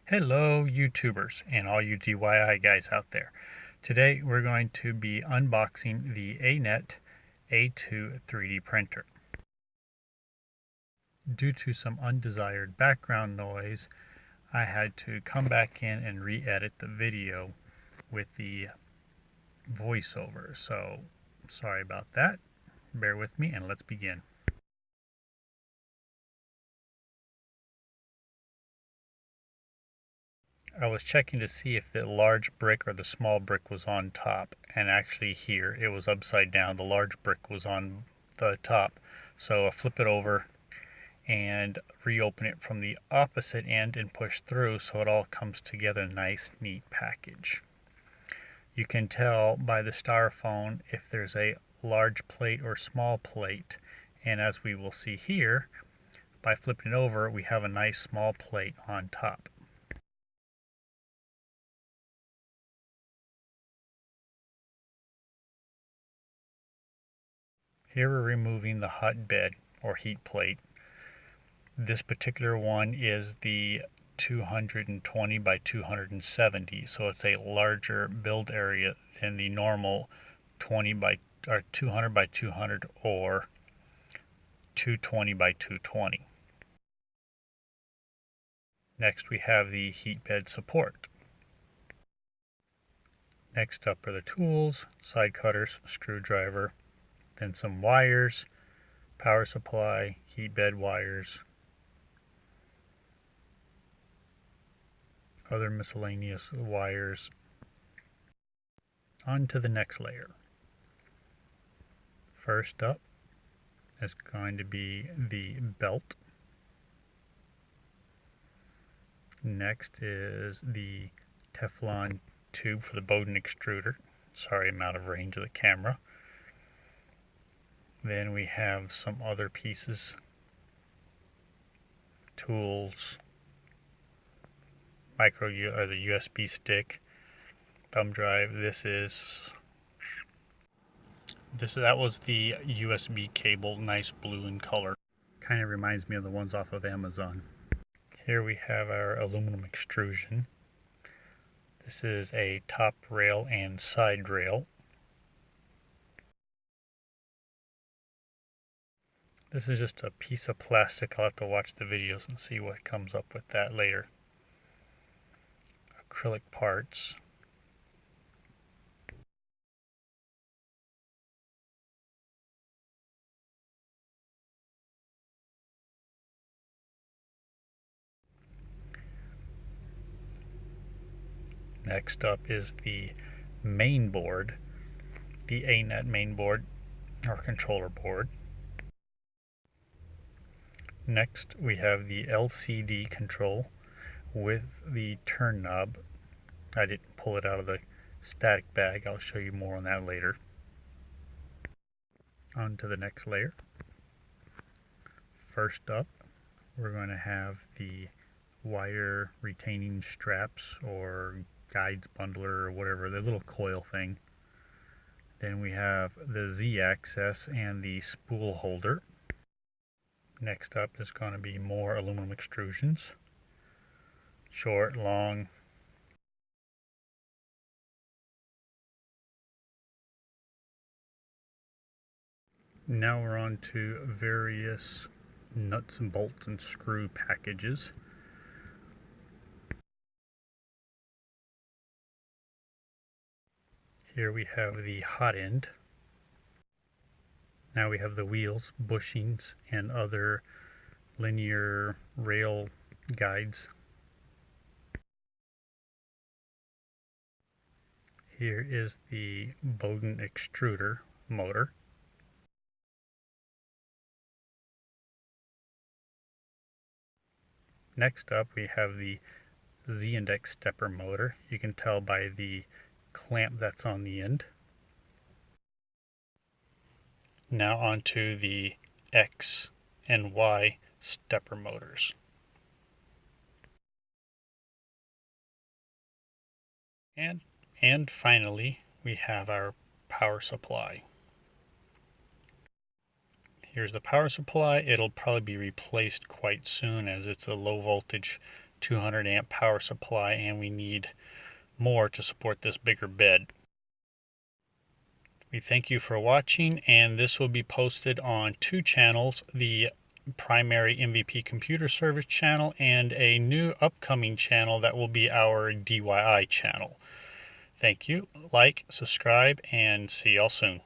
Hello YouTubers and all you DIY guys out there. Today we're going to be unboxing the Anet A2 3D printer. Due to some undesired background noise, I had to come back in and re-edit the video with the voiceover. So sorry about that. Bear with me and let's begin. I was checking to see if the large brick or the small brick was on top, and actually here it was upside down. The large brick was on the top. So I flip it over and reopen it from the opposite end and push through so it all comes together in a nice, neat package. You can tell by the styrofoam if there's a large plate or small plate, and as we will see here, by flipping it over, we have a nice small plate on top. Here we're removing the hot bed or heat plate. This particular one is the 220 by 270, so it's a larger build area than the normal 200 by 200 or 220 by 220. Next we have the heat bed support. Next up are the tools, side cutters, screwdriver, then some wires, power supply, heat bed wires, other miscellaneous wires. On to the next layer. First up is going to be the belt. Next is the Teflon tube for the Bowden extruder. Sorry, I'm out of range of the camera. Then we have some other pieces, tools, the USB stick, thumb drive. That was the USB cable, nice blue in color. Kind of reminds me of the ones off of Amazon. Here we have our aluminum extrusion. This is a top rail and side rail. This is just a piece of plastic. I'll have to watch the videos and see what comes up with that later. Acrylic parts. Next up is the main board, the Anet main board or controller board. Next we have the LCD control with the turn knob. I didn't pull it out of the static bag. I'll show you more on that later. On to the next layer. First up, we're going to have the wire retaining straps or guides bundler or whatever, the little coil thing. Then we have the Z-axis and the spool holder. Next up is going to be more aluminum extrusions. Short, long. Now we're on to various nuts and bolts and screw packages. Here we have the hot end. Now we have the wheels, bushings, and other linear rail guides. Here is the Bowden extruder motor. Next up we have the Z-index stepper motor. You can tell by the clamp that's on the end. Now onto the X and Y stepper motors. And finally, we have our power supply. Here's the power supply. It'll probably be replaced quite soon as it's a low voltage 200 amp power supply, and we need more to support this bigger bed. We thank you for watching, and this will be posted on 2 channels, the primary MVP computer service channel and a new upcoming channel that will be our DIY channel. Thank you. Like, subscribe, and see y'all soon.